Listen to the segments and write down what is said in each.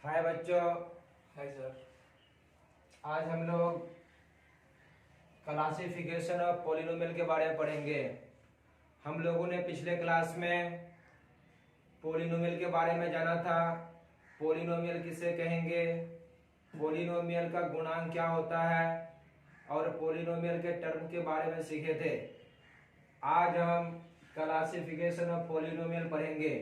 हाय बच्चों। Hi sir. आज हम लोग क्लासिफिकेशन ऑफ पॉलिनोमियल के बारे में पढ़ेंगे। हम लोगों ने पिछले क्लास में पॉलिनोमियल के बारे में जाना था। पॉलिनोमियल किसे कहेंगे, पॉलिनोमियल का गुणांक क्या होता है और पॉलिनोमियल के टर्म के बारे में सीखे थे। आज हम क्लासिफिकेशन ऑफ पॉलिनोमियल पढ़ेंगे।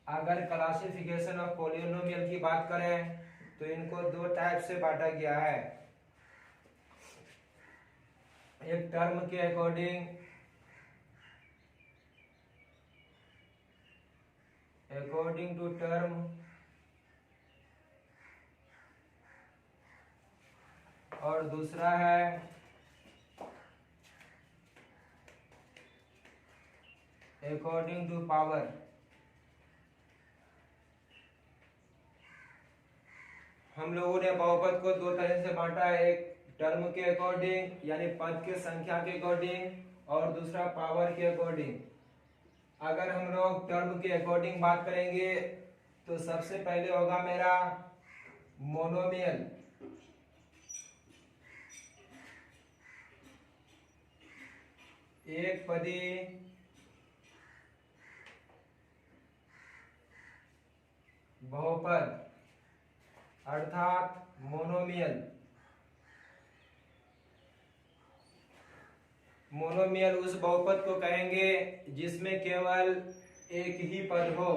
अगर क्लासिफिकेशन ऑफ पॉलिनोमियल की बात करें तो इनको दो टाइप से बांटा गया है। एक टर्म के अकॉर्डिंग टू टर्म और दूसरा है अकॉर्डिंग टू पावर। हम लोगों ने बहुपद को दो तरह से बांटा है, एक टर्म के अकॉर्डिंग यानी पद के संख्या के अकॉर्डिंग और दूसरा पावर के अकॉर्डिंग। अगर हम लोग टर्म के अकॉर्डिंग बात करेंगे तो सबसे पहले होगा मेरा मोनोमियल। एक पदी बहुपद अर्थात मोनोमियल। मोनोमियल उस बहुपद को कहेंगे जिसमें केवल एक ही पद हो।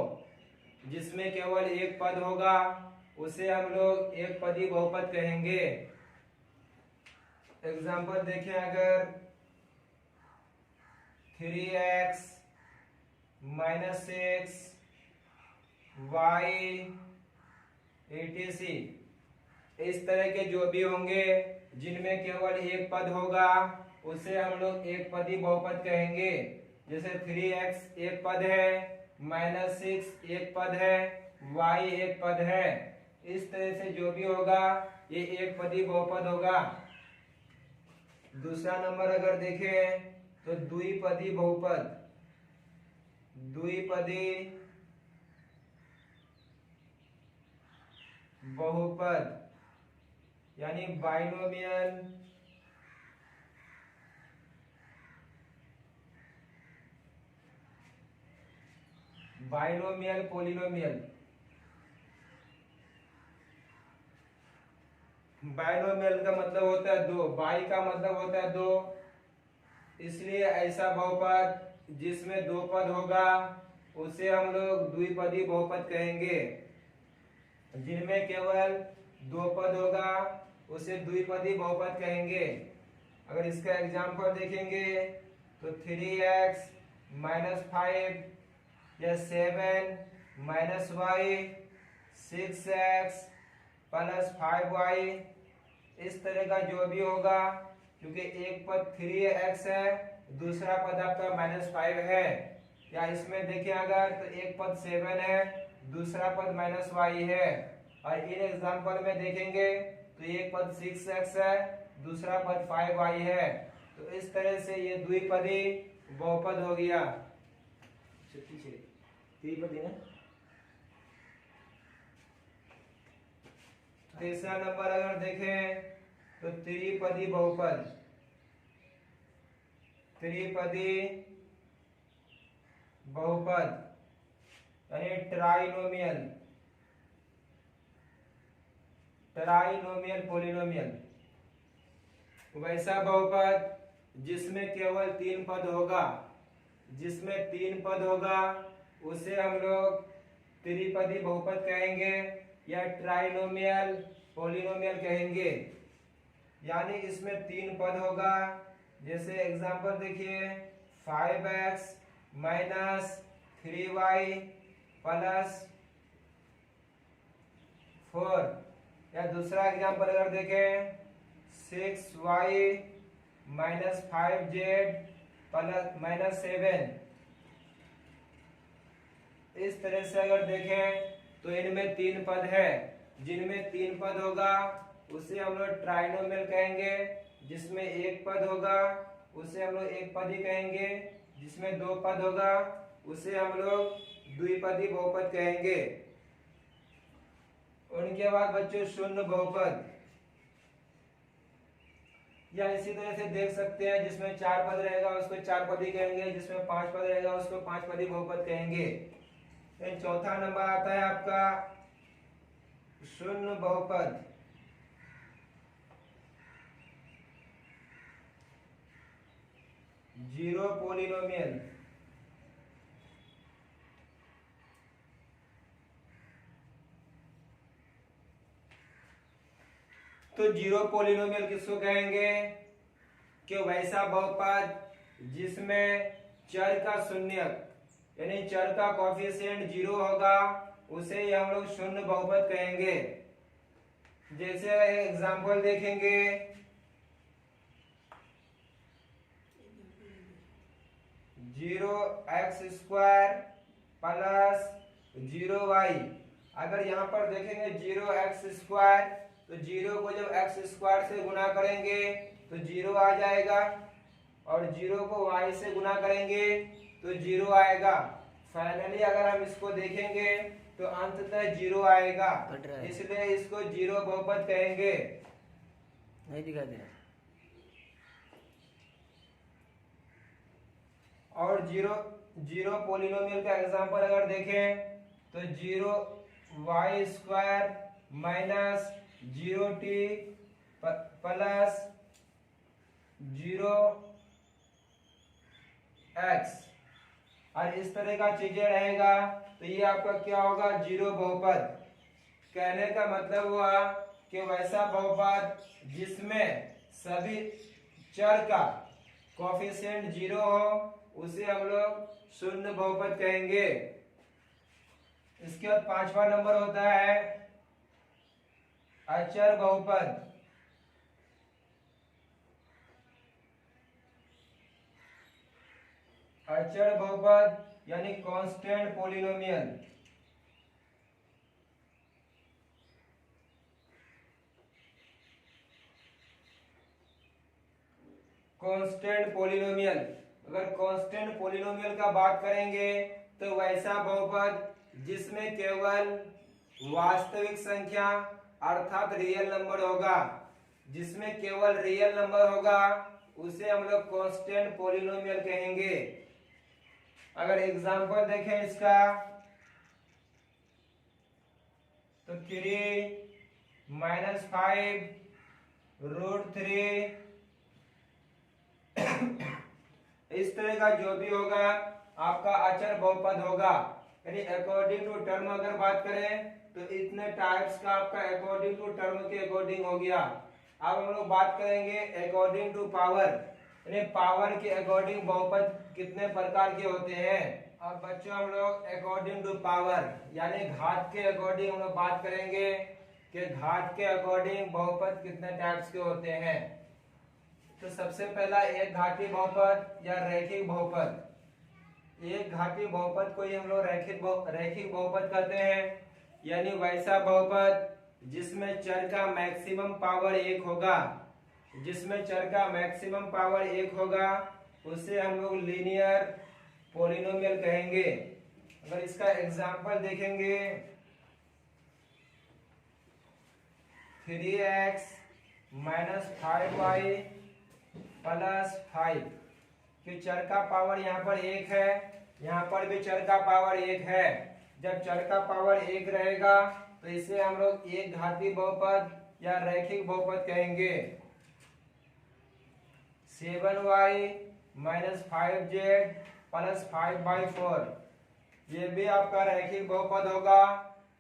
जिसमें केवल एक पद होगा उसे हम लोग एक पदी बहुपद कहेंगे। एग्जांपल देखें, अगर 3x - 6 y etc इस तरह के जो भी होंगे जिनमें केवल एक पद होगा उसे हम लोग एक पदी बहुपद कहेंगे। जैसे 3x एक पद है, -6 एक पद है, y एक पद है। इस तरह से जो भी होगा ये एक पदी बहुपद होगा। दूसरा नंबर अगर देखें तो द्विपदी बहुपद। द्विपदी बहुपद यानी बाइनोमियल। Binomial polynomial. बाइनोमियल का मतलब होता है दो, बाई का मतलब होता है दो, इसलिए ऐसा बहुपद जिसमें दो पद होगा उसे हम लोग द्विपदी बहुपद कहेंगे। जिनमें केवल दो पद होगा उसे द्विपदी बहुपद कहेंगे। अगर इसका एग्जांपल देखेंगे तो 3x - 5 या 7 - y 6x + 5y इस तरह का जो भी होगा, क्योंकि एक पद 3x है, दूसरा पद आपका -5 है। या इसमें देखिए अगर तो एक पद 7 है, दूसरा पद -y है। और इन एग्जांपल में देखेंगे तो एक पद 6x है, दूसरा पद 5y है। तो इस तरह से ये द्विपदी बहुपद हो गया। त्रिपदी ना। तीसरा नंबर अगर देखें तो त्रिपदी बहुपद। त्रिपदी बहुपद यानी ट्राइनोमियल। ट्राइनोमियल पॉलिनोमियल वैसा बहुपद जिसमें केवल तीन पद होगा। जिसमें तीन पद होगा उसे हम लोग त्रिपदी बहुपद कहेंगे या ट्राइनोमियल पॉलिनोमियल कहेंगे। यानी इसमें तीन पद होगा। जैसे एग्जांपल देखिए 5x - 3y + 4। या दूसरा एग्जांपल अगर देखें 6y - 5z + -7। इस तरह से अगर देखें तो इनमें तीन पद है। जिनमें तीन पद होगा उसे हम लोग ट्राइनोमियल कहेंगे। जिसमें एक पद होगा उसे हम लोग एक पदी कहेंगे। जिसमें दो पद होगा उसे हम लोग द्विपदी बहुपद कहेंगे। उनके बाद बच्चों शून्य बहुपद, या इसी तरह से देख सकते हैं जिसमें 4 पद रहेगा उसको 4 पदी कहेंगे, जिसमें 5 पद रहेगा उसको 5 पदी बहुपद कहेंगे। फिर चौथा नंबर आता है आपका शून्य बहुपद। Zero polynomial. तो जीरो पोलिनोमियल किसको कहेंगे कि वैसा बहुपद जिसमें चर का शून्यक यानी चर का कोफिशिएंट जीरो होगा उसे ही हम लोग शून्य बहुपद कहेंगे। जैसे एग्जांपल देखेंगे, 0x² प्लस 0y। अगर यहाँ पर देखेंगे 0x² तो 0 को जब x² से गुना करेंगे तो 0 आ जाएगा, और 0 को y से गुना करेंगे तो 0 आएगा। फाइनली अगर हम इसको देखेंगे तो अंततः 0 आएगा, इसलिए इसको जीरो बहुपद कहेंगे। नहीं दिखा दे। और जीरो पोलिनोमियल का एग्जांपल अगर देखें तो 0y² minus 0t plus 0x, और इस तरह का चीजें रहेगा तो ये आपका क्या होगा, जीरो बहुपद। कहने का मतलब हुआ कि वैसा बहुपद जिसमें सभी चर का कोफिशिएंट जीरो हो उसे हम लोग शून्य बहुपद कहेंगे। इसके बाद पांचवा नंबर होता है अचर बहुपद। अचर बहुपद यानी कांस्टेंट पोलिनोमियल। कांस्टेंट पोलिनोमियल, अगर कांस्टेंट पोलिनोमियल का बात करेंगे तो वैसा बहुपद जिसमें केवल वास्तविक संख्या अर्थात रियल नंबर होगा, जिसमें केवल रियल नंबर होगा उसे हम लोग कांस्टेंट पोलिनोमियल कहेंगे। अगर एग्जांपल देखें इसका तो 3 - 5 √3 इस तरह का जो भी होगा आपका अचर बहुपद होगा। यानी अकॉर्डिंग टू टर्म अगर बात करें तो इतने टाइप्स का आपका अकॉर्डिंग टू टर्म के अकॉर्डिंग हो गया। अब हम लोग बात करेंगे अकॉर्डिंग टू पावर, यानी पावर के अकॉर्डिंग बहुपद कितने प्रकार के होते हैं। अब बच्चों हम लोग अकॉर्डिंग टू पावर यानी घात के अकॉर्डिंग हम लोग बात करेंगे कि घात के अकॉर्डिंग बहुपद कितने टाइप्स के होते हैं। तो सबसे पहला एक घाती बहुपद या रैखिक बहुपद। एक घाती बहुपद को ही हम लोग रैखिक बहुपद कहते हैं, यानी वैसा बहुपद जिसमें चर का मैक्सिमम पावर 1 होगा, जिसमें चर का मैक्सिमम पावर 1 होगा उसे हम लोग लीनियर पोलिनोमियल कहेंगे। अगर इसका एग्जांपल देखेंगे 3x - 5y प्लस 5 कि चर का पावर यहाँ पर 1 है, यहाँ पर भी चर का पावर 1 है। जब चर का पावर 1 रहेगा तो इसे हम लोग एक घाती बहुपद या रैखिक बहुपद कहेंगे। 7y - 5z प्लस 5/4 ये भी आपका रैखिक बहुपद होगा,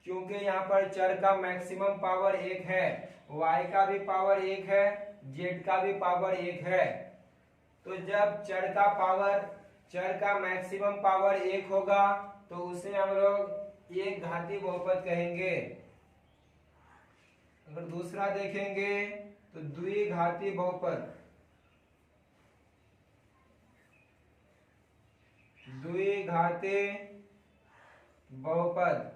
क्योंकि यहाँ पर चर का मैक्सिमम पावर 1 है, y का भी पावर 1 है, z का भी पावर 1 है। तो जब चर का मैक्सिमम पावर 1 होगा तो उसे हम लोग एक घाती बहुपद कहेंगे। अगर दूसरा देखेंगे तो द्विघाती बहुपद। द्विघाती बहुपद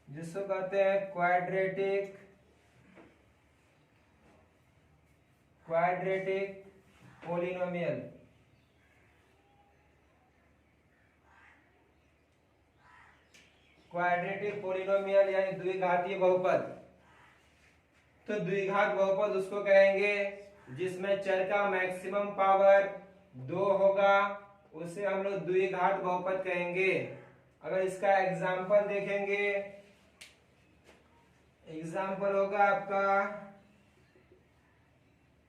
जिसको कहते हैं क्वाड्रेटिक पोलिनोमियल। क्वाड्रेटिक पोलिनोमियल यानी द्विघातीय बहुपद। तो द्विघात बहुपद उसको कहेंगे जिसमें चर का मैक्सिमम पावर 2 होगा, उसे हम लोग द्विघात बहुपद कहेंगे। अगर इसका एग्जाम्पल देखेंगे, एग्जाम्पल होगा आपका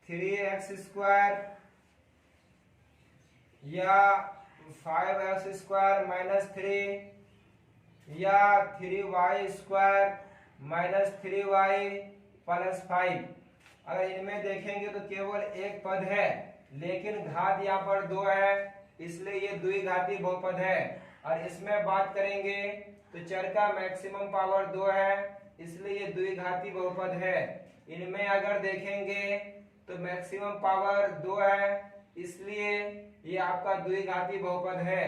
3x² या 5x² - 3 या 3y² - 3y + 5। अगर इनमें देखेंगे तो केवल एक पद है, लेकिन घात यहाँ पर 2 है, इसलिए ये द्विघाती बहुपद है। और इसमें बात करेंगे तो चर का मैक्सिमम पावर 2 है, इसलिए ये द्विघाती बहुपद है। इनमें अगर देखेंगे तो मैक्सिमम पावर 2 है, इसलिए ये आपका द्विघाती बहुपद है।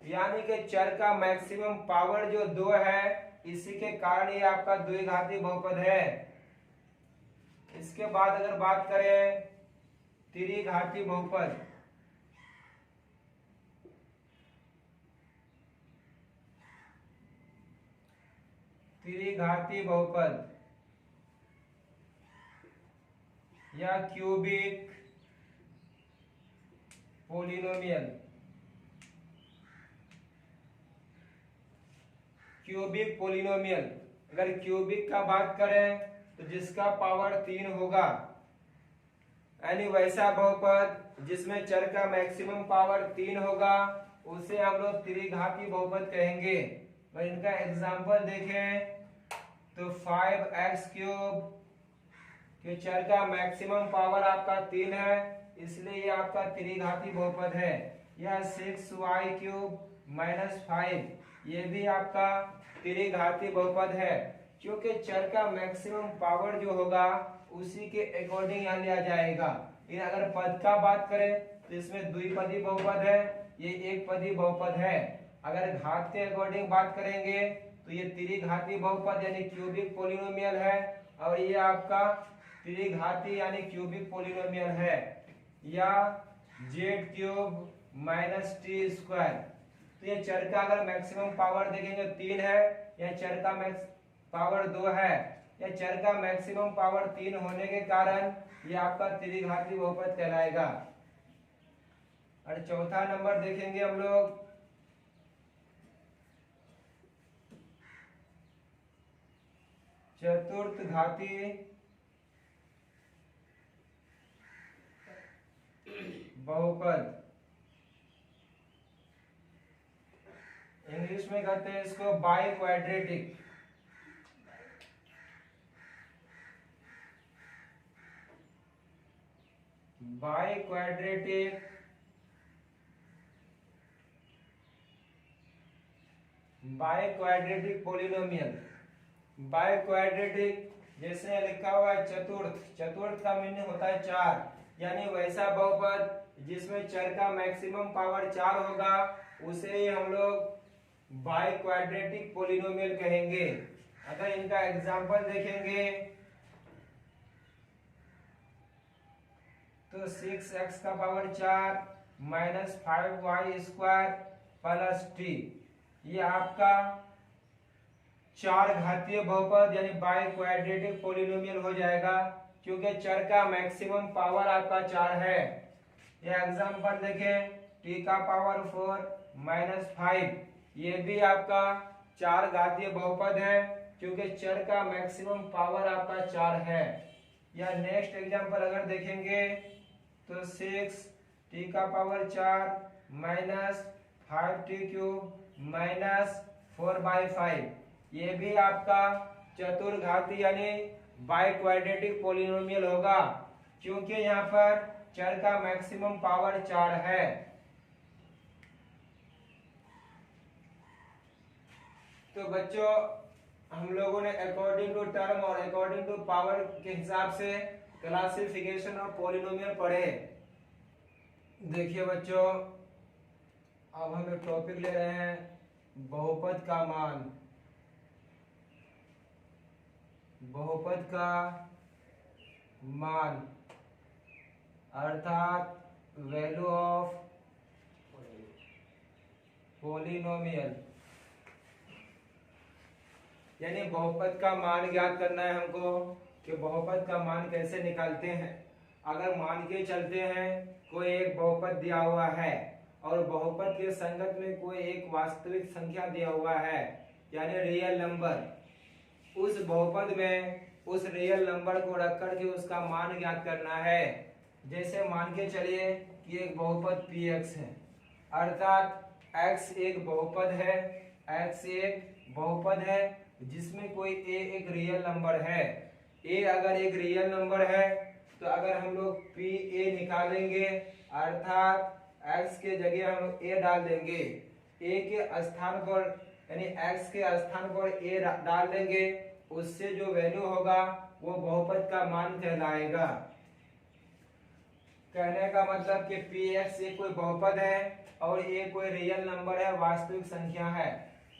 यानी कि चर का मैक्सिमम पावर जो 2 है, इसी के कारण ये आपका द्विघाती बहुपद है। इसके बाद अगर बात करें त्रिघाती बहुपद, त्रिघाती बहुपद या क्यूबिक पोलिनोमियल। क्यूबिक पोलिनोमियल, अगर क्यूबिक का बात करें तो जिसका पावर 3 होगा, यानी वैसा बहुपद जिसमें चर का मैक्सिमम पावर 3 होगा, उसे हम लोग त्रिघाती बहुपद कहेंगे। और इनका एग्जाम्पल देखें तो 5x³ के चर का मैक्सिमम पावर आपका 3 है, इसलिए ये आपका त्रिघाती बहुपद है। या 6y³ - 5, ये भी आपका त्रिघाती बहुपद है, क्योंकि चर का मैक्सिमम पावर जो होगा उसी के अकॉर्डिंग यहाँ लिया जाएगा। लेकिन अगर पद का बात करें तो इसमें द्विपदी बहुपद है, ये एक पदी बहुपद है। अगर घात के अकॉर्डिंग बात करेंगे तो ये त्रिघाती बहुपद यानी क्यूबिक पोलिनोमियल है, और ये आपका त्रिघाती यानी क्यूबिक पोलिनोमियल है। या z³ - t²। तो ये चर का अगर मैक्सिमम पावर देखेंगे 3 है, या चर का मैक्स पावर 2 है, या चर का मैक्सिमम पावर 3 होने के कारण ये आपका त्रिघाती बहुपद कहलाएगा। और चौथा नंबर देखेंगे हम लोग चतुर्थ घाती बहुपद। इंग्लिश में कहते हैं इसको biquadratic. Biquadratic biquadratic polynomial. Biquadratic जैसे लिखा हुआ है चतुर्थ, चतुर्थ का मीनिंग होता है 4, यानी वैसा बहुपद जिसमें चर का मैक्सिमम पावर 4 होगा, उसे ही हम लोग बाइक्वाड्रेटिक पोलिनोमियल कहेंगे। अगर इनका एग्जाम्पल देखेंगे तो 6x का पावर 4 - 5y² + t, ये आपका 4 घातीय बहुपद यानी बाइक्वाड्रेटिक पोलिनोमियल हो जाएगा, क्योंकि चर का मैक्सिमम पावर आपका 4 है। ये एग्जाम्पल देखें, t का पावर 4 - 5, ये भी आपका 4 घातीय बहुपद है, क्योंकि चर का मैक्सिमम पावर आपका 4 है। या नेक्स्ट एग्जाम्पल अगर देखेंगे तो 6t का पावर 4 - 5t³ - 4/5, ये भी आपका चतुर्घाती यानी बाइक्वाड्रेटिक पोलिनोमियल होगा, क्योंकि यहाँ पर चर का मैक्सिमम पावर 4 है। तो बच्चों, हम लोगों ने अकॉर्डिंग टू टर्म और अकॉर्डिंग टू पावर के हिसाब से क्लासिफिकेशन और पोलिनोमियल पढ़े। देखिए बच्चों, अब हम एक टॉपिक ले रहे हैं बहुपद का मान। बहुपद का मान अर्थात वैल्यू ऑफ पोलिनोमियल। यानी बहुपद का मान ज्ञात करना है हमको कि बहुपद का मान कैसे निकालते हैं। अगर मान के चलते हैं कोई एक बहुपद दिया हुआ है और बहुपद के संगत में कोई एक वास्तविक संख्या दिया हुआ है यानी रियल नंबर, उस बहुपद में उस रियल नंबर को रख करके उसका मान ज्ञात करना है। जैसे मान के चलिए कि एक बहुपद px है, अर्थात x एक बहुपद है, x एक बहुपद है जिसमें कोई a एक रियल नंबर है। a अगर एक रियल नंबर है तो अगर हम लोग pa निकालेंगे अर्थात x के जगह हम लोग a डाल देंगे, a के स्थान पर यानी x के स्थान पर a डाल देंगे, उससे जो वैल्यू होगा वो बहुपद का मान कहलाएगा। कहने का मतलब कि px एक कोई बहुपद है और a कोई रियल नंबर है, वास्तविक संख्या है।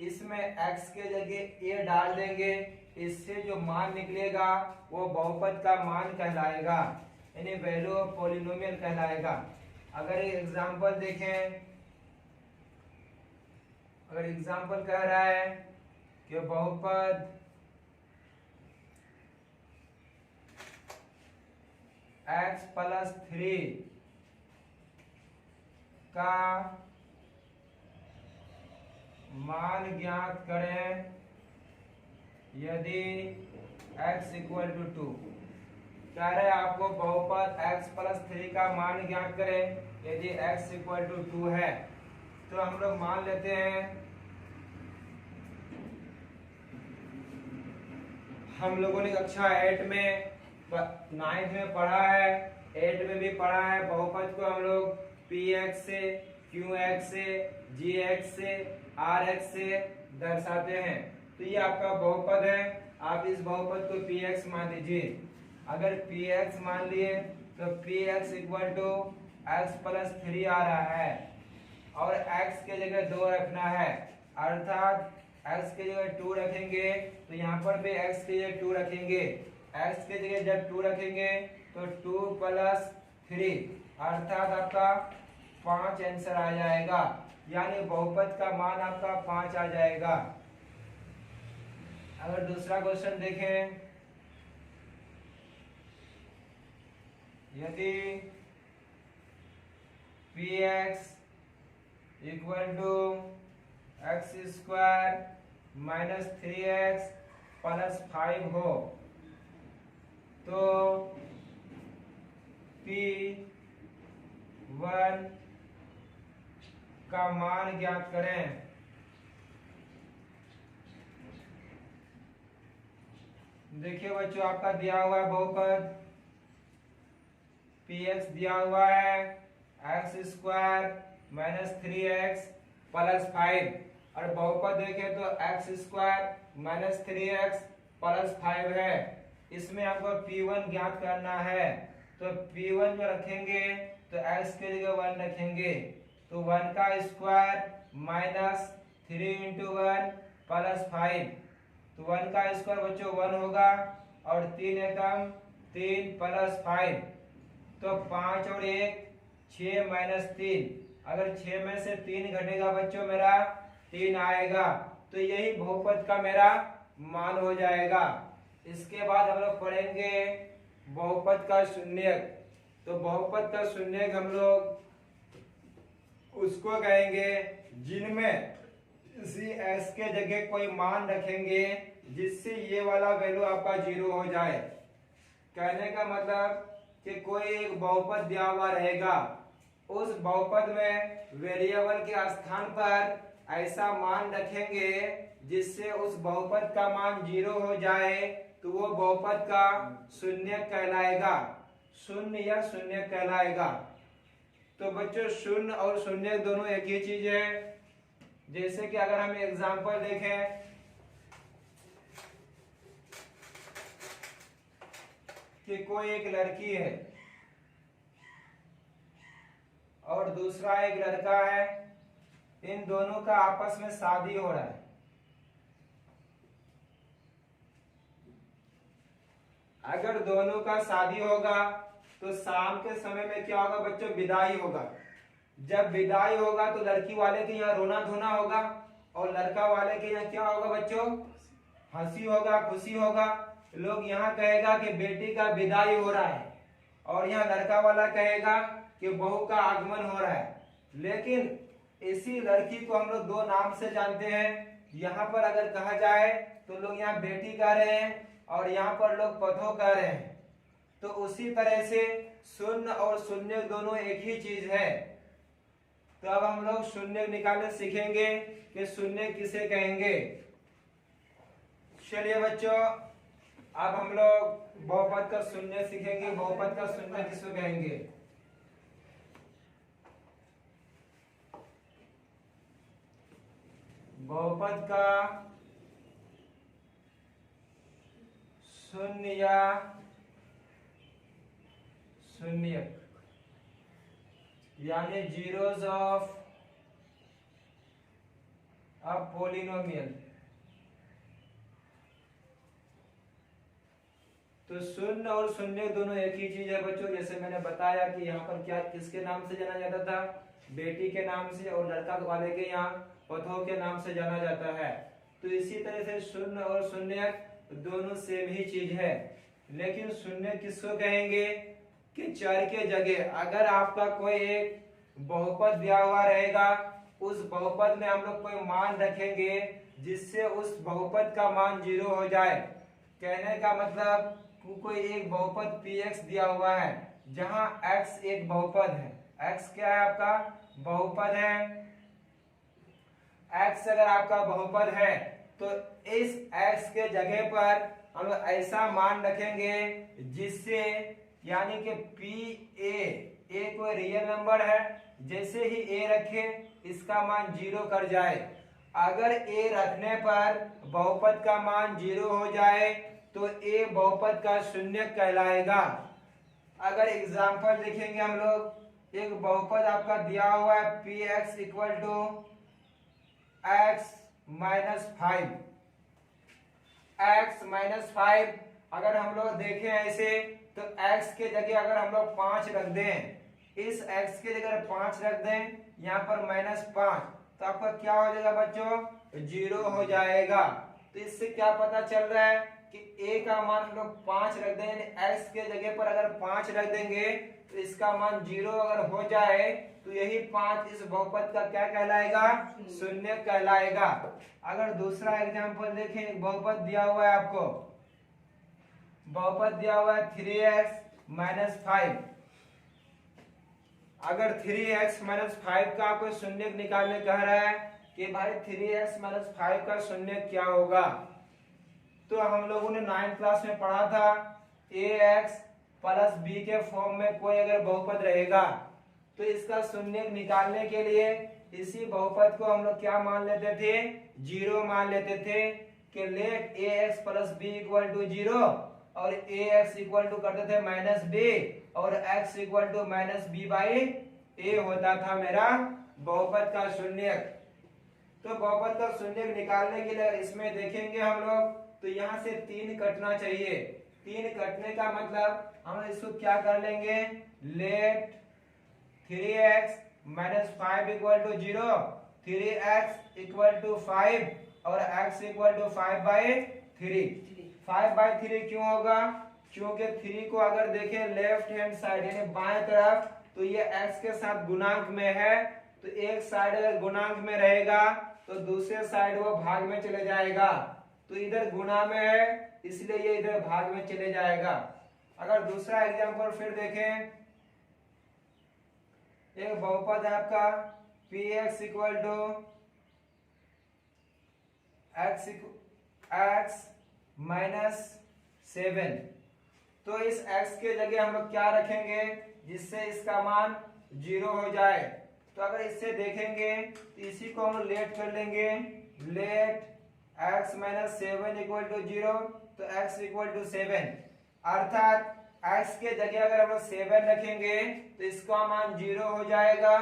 इसमें x के जगह a डाल देंगे, इससे जो मान निकलेगा वो बहुपद का मान कहलाएगा, यानी वैल्यू ऑफ पॉलिनोमियल कहलाएगा। अगर एग्जांपल देखें, अगर एग्जांपल कह रहा है कि बहुपद x प्लस 3 का मान ज्ञात करें यदि x इक्वल टू 2। कह रहे हैं आपको बहुपद x प्लस 3 का मान ज्ञात करें यदि x इक्वल टू 2 है। तो हम लोग मान लेते हैं, हम लोगों ने कक्षा 8 में 9th में पढ़ा है, 8 में भी पढ़ा है, बहुपद को हम लोग px से, qx से, gx से, rx से दर्शाते हैं। तो ये आपका बहुपद है, आप इस बहुपद को px मान लीजिए। अगर px मान लिए तो px equal to x plus 3 आ रहा है और x के जगह 2 रखना है, अर्थात x के जगह 2 रखेंगे तो यहाँ पर भी x के जगह 2 रखेंगे। x के जगह जब 2 रखेंगे तो 2 प्लस 3 अर्थात आपका 5 आंसर आ जाएगा, यानी बहुपद का मान आपका 5 आ जाएगा। अगर दूसरा क्वेश्चन देखें, यदि px equal to x square minus 3x plus 5 हो तो p1 का मान ज्ञात करें। देखिए बच्चों, आपका दिया हुआ है बहुपद px दिया हुआ है x square minus 3x plus 5 और बहुपद देखें तो x square minus 3x plus 5 है। इसमें आपको p1 ज्ञात करना है, तो p1 जो रखेंगे तो x के जगह 1 रखेंगे, तो 1 का स्क्वायर माइनस 3 इंटू 1 प्लस 5, तो 1 का स्क्वायर बच्चों 1 होगा और 3 एकम 3 प्लस 5, तो 5 और 1 6 माइनस 3, अगर 6 में से 3 घटेगा बच्चों मेरा 3 आएगा, तो यही बहुपद का मेरा मान हो जाएगा। इसके बाद हम लोग पढ़ेंगे बहुपद का शून्यक। तो बहुपद का शून्यक हम लोग उसको कहेंगे जिनमें इसी x के जगह कोई मान रखेंगे जिससे ये वाला वैल्यू आपका 0 हो जाए। कहने का मतलब कि कोई एक बहुपद दिया हुआ रहेगा, उस बहुपद में वेरिएबल के स्थान पर ऐसा मान रखेंगे जिससे उस बहुपद का मान 0 हो जाए, तो वो बहुपद का शून्यक कहलाएगा, शून्य या शून्यक कहलाएगा। तो बच्चों शून्य और शून्यक दोनों एक ही चीज है। जैसे कि अगर हम एग्जांपल देखें, कि कोई एक लड़की है और दूसरा एक लड़का है, इन दोनों का आपस में शादी हो रहा है। अगर दोनों का शादी होगा तो शाम के समय में क्या होगा बच्चों, विदाई होगा। जब विदाई होगा तो लड़की वाले के यहाँ रोना धोना होगा और लड़का वाले के यहाँ क्या होगा बच्चों, हंसी होगा, खुशी होगा, लोग यहाँ कहेगा कि बेटी का विदाई हो रहा है, और यहाँ लड़का वाला कहेगा कि बहू का आगमन हो रहा है। लेकिन इसी लड़की को हम लोग दो नाम से जानते हैं। यहाँ पर अगर कहा जाए तो लोग यहाँ बेटी कह रहे हैं और यहाँ पर लोग पतो कह रहे हैं। तो उसी तरह से शून्य और शून्य दोनों एक ही चीज है। तो अब हम लोग शून्य निकालने सीखेंगे कि शून्य किसे कहेंगे। चलिए बच्चों, अब हम लोग बहुपद का शून्य सीखेंगे। बहुपद का शून्य किसको कहेंगे? बहुपद का शून्य या शून्यक यानी जीरोस ऑफ अ पोलिनोमियल। तो शून्य और शून्य दोनों एक ही चीज है बच्चों। जैसे मैंने बताया कि यहाँ पर क्या किसके नाम से जाना जाता था? बेटी के नाम से, और लड़का वाले के यहाँ पथों के नाम से जाना जाता है। तो इसी तरह से शून्य और शून्य दोनों सेम ही चीज है। लेकिन शून्य किसको कहेंगे कि चर के जगह अगर आपका कोई एक बहुपद दिया हुआ रहेगा, उस बहुपद में हम लोग कोई मान रखेंगे जिससे उस बहुपद का मान 0 हो जाए। कहने का मतलब कोई एक बहुपद px दिया हुआ है जहां x एक बहुपद है। x क्या है? आपका बहुपद है। x अगर आपका बहुपद है तो इस x के जगह पर हम लोग ऐसा मान रखेंगे जिससे, यानी कि a कोई रियल नंबर है, जैसे ही a रखे इसका मान 0 कर जाए। अगर a रखने पर बहुपद का मान 0 हो जाए तो a बहुपद का शून्य कहलाएगा। अगर एग्जाम्पल देखेंगे हम लोग, एक बहुपद आपका दिया हुआ है px equal to x minus 5। x minus 5 अगर हम लोग देखें ऐसे तो x के जगह अगर हम लोग 5 रख दें, इस x के जगह 5 रख दें, यहाँ पर -5, तो आपका क्या हो जाएगा बच्चों? 0 हो जाएगा। तो इससे क्या पता चल रहा है कि a का मान हम लोग 5 रख दें, यानी x के जगह पर अगर 5 रख देंगे तो इसका मान 0 अगर हो जाए तो यही 5 इस बहुपद का क्या कहलाएगा? शून्य कहलाएगा। अगर दूसरा एग्जांपल देखें, एक बहुपद दिया हुआ है आपको, बहुपद दिया हुआ है 3x माइनस 5। अगर 3x माइनस 5 का आपको शून्य निकालने कह रहा है कि भाई 3x माइनस 5 का शून्य क्या होगा, तो हम लोगों ने 9th क्लास में पढ़ा था ax प्लस b के फॉर्म में कोई अगर बहुपद रहेगा तो इसका शून्य निकालने के लिए इसी बहुपद को हम लोग क्या मान लेते थे? 0 मान लेते थे कि let ax plus b equal to 0, और ax इक्वल टू करते थे माइनस b, और x equal to minus b by a होता था मेरा बहुपद का शून्य। तो बहुपद का शून्य निकालने के लिए इसमें देखेंगे हम लोग, तो यहाँ से 3 कटना चाहिए। 3 कटने का मतलब हम इसको क्या कर लेंगे? Let 3x minus 5 equal to 0, 3x equal to 5 और x equal to 5 by 3। 5 by 3 क्यों होगा? क्योंकि 3 को अगर देखें लेफ्ट हैंड साइड यानी बाएं तरफ, तो ये x के साथ गुणांक में है। तो एक साइड अगर गुणांक में रहेगा तो दूसरे साइड वो भाग में चले जाएगा। तो इधर गुणा में है इसलिए ये इधर भाग में चले जाएगा। अगर दूसरा एग्जांपल फिर देखें, एक बहुपद है आपका px equal to x minus 7। तो इस x के जगह हम लोग क्या रखेंगे जिससे इसका मान 0 हो जाए? तो अगर इससे देखेंगे तो इसी को हम लेट कर लेंगे, let x minus 7 equal to 0, तो x इक्वल टू 7, अर्थात x के जगह अगर हम लोग 7 रखेंगे तो इसका मान 0 हो जाएगा।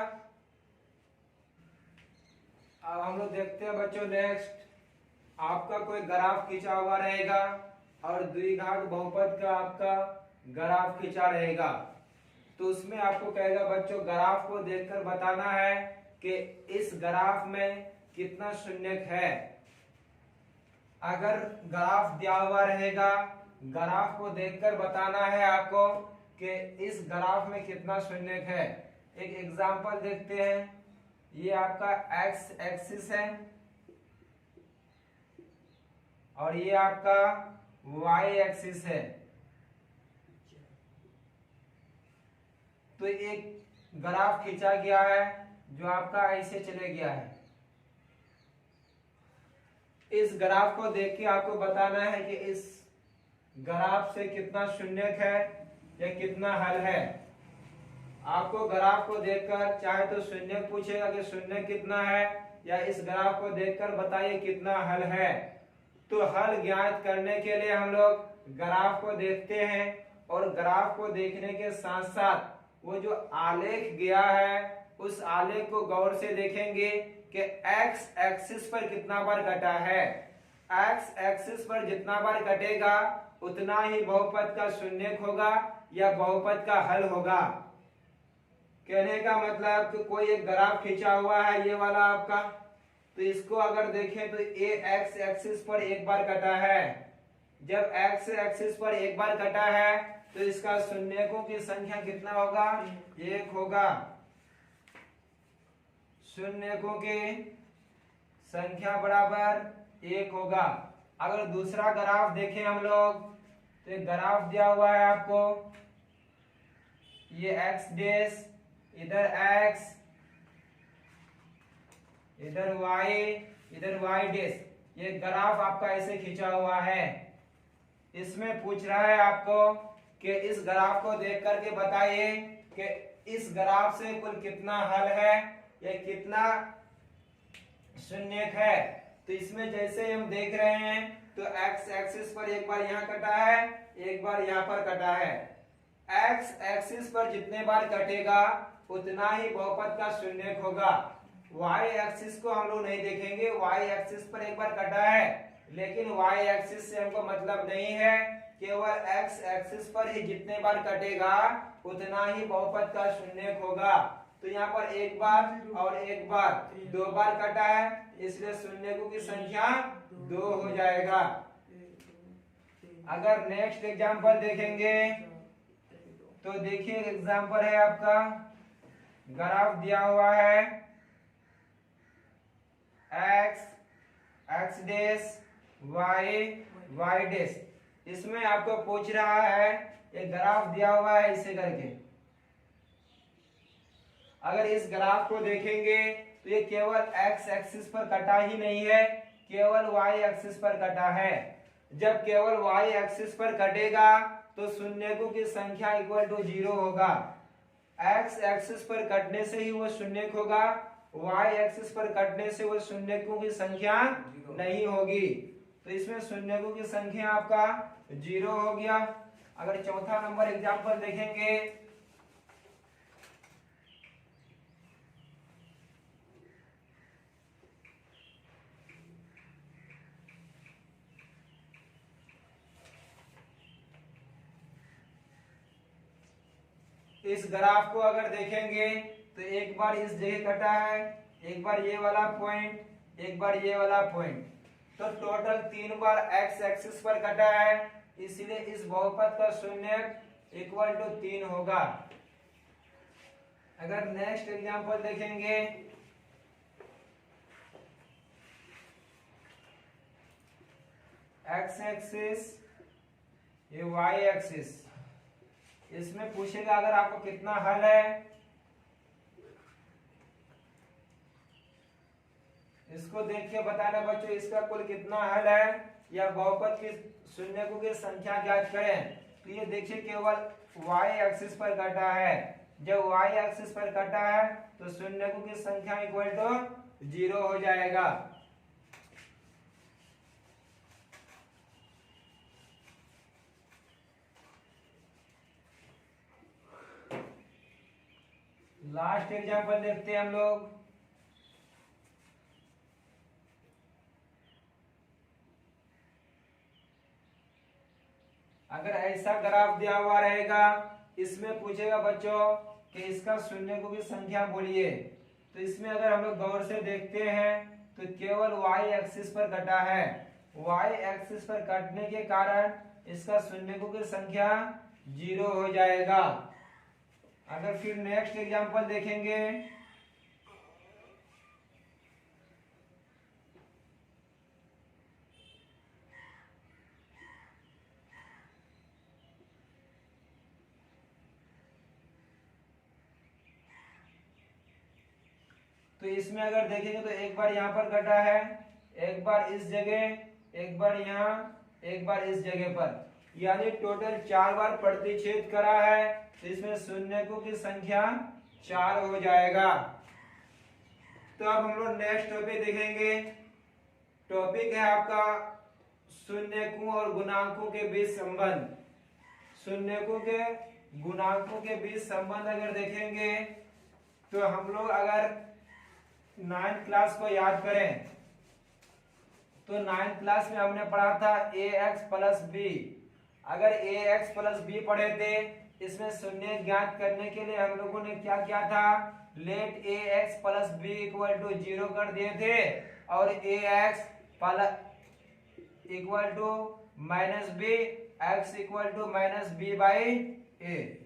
अब हम लोग देखते हैं बच्चों नेक्स्ट, आपका कोई ग्राफ खींचा हुआ रहेगा और द्विघात बहुपद का आपका ग्राफ खींचा रहेगा, तो उसमें आपको कहेगा बच्चों ग्राफ को देखकर बताना है कि इस ग्राफ में कितना शून्यक है। अगर ग्राफ दिया हुआ रहेगा, ग्राफ को देखकर बताना है आपको कि इस ग्राफ में कितना शून्य है। एक एग्जांपल देखते हैं। ये आपका एक्स एक्सिस है और ये आपका वाई एक्सिस है। तो एक ग्राफ खींचा गया है जो आपका ऐसे चले गया है। इस ग्राफ को देख के आपको बताना है कि इस ग्राफ से कितना शून्य है या कितना हल है। आपको ग्राफ को देखकर चाहे तो शून्य पूछेगा कि शून्य कितना है, या इस ग्राफ को देखकर बताइए कितना हल है। तो हल ज्ञात करने के लिए हम लोग ग्राफ को देखते हैं और ग्राफ को देखने के साथ साथ वो जो आलेख गया है उस आलेख को गौर से देखेंगे कि एक्स एक्सिस पर कितना बार कटा है। एक्स एक्सिस पर जितना बार कटेगा उतना ही बहुपद का शून्यक होगा या बहुपद का हल होगा। कहने का मतलब कि कोई एक ग्राफ खींचा हुआ है ये वाला आपका, तो इसको अगर देखें तो ये एक्स एक्सिस पर एक बार कटा है। जब एक्स एक्सिस पर एक बार कटा है तो इसका शून्यकों की संख्या कितना होगा, एक होगा। शून्यकों की संख्या बराबर एक होगा। अगर दूसरा ग्राफ देखें हम लोग तो एक ग्राफ दिया हुआ है आपको, ये एक्स डैश, इधर एक्स, इधर वाई डैश। ये ग्राफ आपका ऐसे खींचा हुआ है। इसमें पूछ रहा है आपको कि इस ग्राफ को देख करके बताइए कि इस ग्राफ से कुल कितना हल है या कितना शून्यक है। तो इसमें जैसे हम देख रहे हैं तो एक्स एक्सिस पर एक बार यहाँ कटा है, एक बार यहाँ पर कटा है। एक्स एक्सिस पर जितने बार कटेगा उतना ही बहुपद का शून्यक होगा। वाई एक्सिस को हम लोग नहीं देखेंगे, वाई एक्सिस पर एक बार कटा है लेकिन वाई एक्सिस से हमको मतलब नहीं है, केवल एक्स एक्सिस पर ही जितने बार कटेगा उतना ही बहुपद का शून्यक होगा। तो यहाँ पर एक बार और एक बार, दो बार कटा है इसलिए शून्यकों की संख्या 2 हो जाएगा। अगर नेक्स्ट एग्जांपल देखेंगे तो देखिए एग्जांपल है आपका, ग्राफ दिया हुआ है x x dash y dash. इसमें आपको पूछ रहा है एक ग्राफ दिया हुआ है ऐसे करके। अगर इस ग्राफ को देखेंगे तो ये केवल एक्स एक्सिस पर कटा ही नहीं है, केवल वाई एक्सिस पर कटा है। जब केवल वाई एक्सिस पर कटेगा तो शून्यकों की संख्या इक्वल टू 0 होगा। एक्स एक्सिस पर कटने से ही वो शून्यक होगा, वाई एक्सिस पर कटने से वो शून्यकों की संख्या नहीं होगी। तो इसमें शून्यकों की संख्या आपका 0 हो गया। अगर चौथा नंबर एग्जांपल देखेंगे, इस ग्राफ को अगर देखेंगे तो एक बार इस जगह कटा है, एक बार ये वाला पॉइंट, एक बार ये वाला पॉइंट, तो टोटल 3 बार एक्स एक्सिस पर कटा है, इसलिए इस बहुपद का शून्यक इक्वल टू 3 होगा। अगर नेक्स्ट एग्जांपल देखेंगे, एक्स एक्सिस, ये वाई एक्सिस, इसमें पूछेगा अगर आपको कितना हल है। इसको देख के बताना बच्चों इसका कुल कितना हल है या बहुपद की शून्यकों की संख्या ज्ञात करें। तो ये देखिए केवल y एक्सिस पर कटा है। जब y एक्सिस पर कटा है तो शून्यकों की संख्या इक्वल टू 0 हो जाएगा। लास्ट एग्जांपल देखते हैं हम लोग। अगर ऐसा ग्राफ दिया हुआ रहेगा, इसमें पूछेगा बच्चों कि इसका शून्यकों की संख्या बोलिए। तो इसमें अगर हम लोग गौर से देखते हैं तो केवल y एक्सिस पर कटा है। y एक्सिस पर काटने के कारण इसका शून्यकों की संख्या 0 हो जाएगा। अगर फिर नेक्स्ट एग्जांपल देखेंगे, तो इसमें अगर देखेंगे तो एक बार यहाँ पर कटा है, एक बार इस जगह, एक बार यहाँ, एक बार इस जगह पर, यानी टोटल 4 बार प्रतिच्छेद करा है। तो इसमें शून्यकों की संख्या 4 हो जाएगा। तो अब हम लोग नेक्स्ट टॉपिक देखेंगे। टॉपिक है आपका शून्यकों और गुणांकों के बीच संबंध। शून्यकों के गुणांकों के बीच संबंध अगर देखेंगे तो हम लोग अगर 9th क्लास को याद करें तो 9th क्लास में हमने पढ़ा था ax प्लस बी। अगर ax प्लस बी पढ़े थे, इसमें शून्य ज्ञात करने के लिए हम लोगों ने क्या किया था, let ax plus B equal to 0 कर दिए थे और ax equal to minus B, X equal to minus B by A,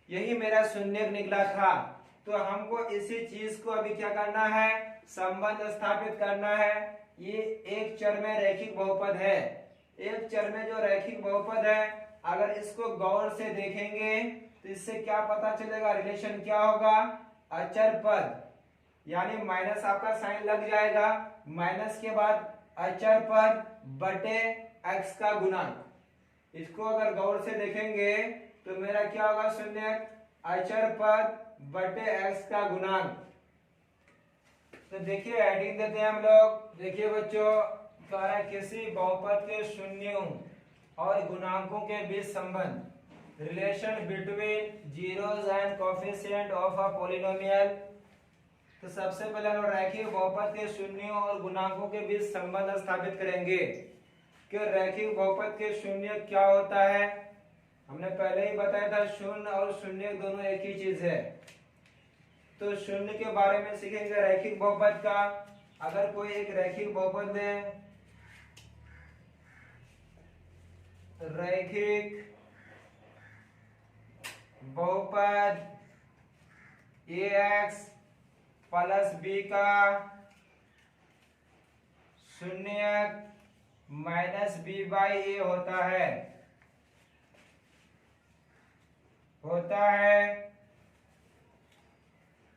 यही मेरा शून्य निकला था। तो हमको इसी चीज को अभी क्या करना है, संबंध स्थापित करना है। ये एक चर में रैखिक बहुपद है। एक चर में जो रैखिक बहुपद है, अगर इसको गौर से देखेंगे तो इससे क्या पता चलेगा, रिलेशन क्या होगा, अचर पद, यानी माइनस आपका साइन लग जाएगा, माइनस के बाद अचर पद बटे एक्स का गुणक। इसको अगर गौर से देखेंगे तो मेरा क्या होगा, शून्य अचर पद बटे एक्स का गुणांक। तो देखिए हेडिंग देते हैं हम लोग। देखिए बच्चों, कह रहा है किसी बहुपद के शून्यों और गुणांकों के बीच संबंध, relation between zeros and coefficient of a polynomial. तो सबसे पहले हम रैखिक बहुपद के शून्यों और गुणांकों के बीच संबंध स्थापित करेंगे कि रैखिक बहुपद के शून्य क्या होता है। हमने पहले ही बताया था शून्य और शून्य दोनों एक ही चीज है। तो शून्य के बारे में सीखेंगे रैखिक बहुपद का। अगर कोई एक रैखिक बहुपद है, रैखिक बहुपद ax प्लस बी का शून्य माइनस बी बाई ए होता है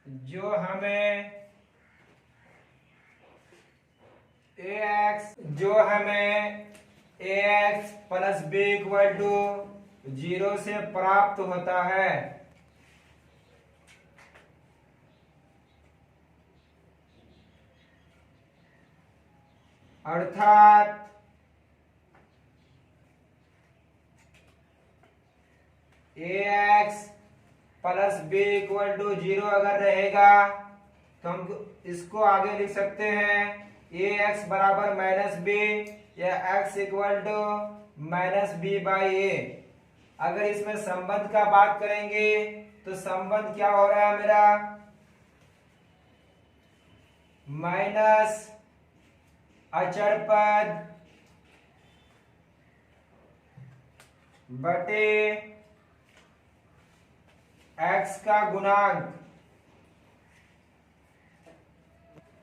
जो हमें ax plus B equal to 0 से प्राप्त होता है। अर्थात ax plus B equal to 0 अगर रहेगा तो हम इसको आगे लिख सकते हैं ax बराबर माइनस बी या x equal to minus B by A. अगर इसमें संबंध का बात करेंगे तो संबंध क्या हो रहा है मेरा, माइनस अचर पद बटे x का गुणांक।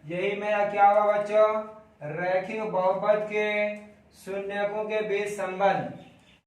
यही मेरा क्या हुआ बच्चों, रैखिक बहुपद के शून्यकों के बीच संबंध।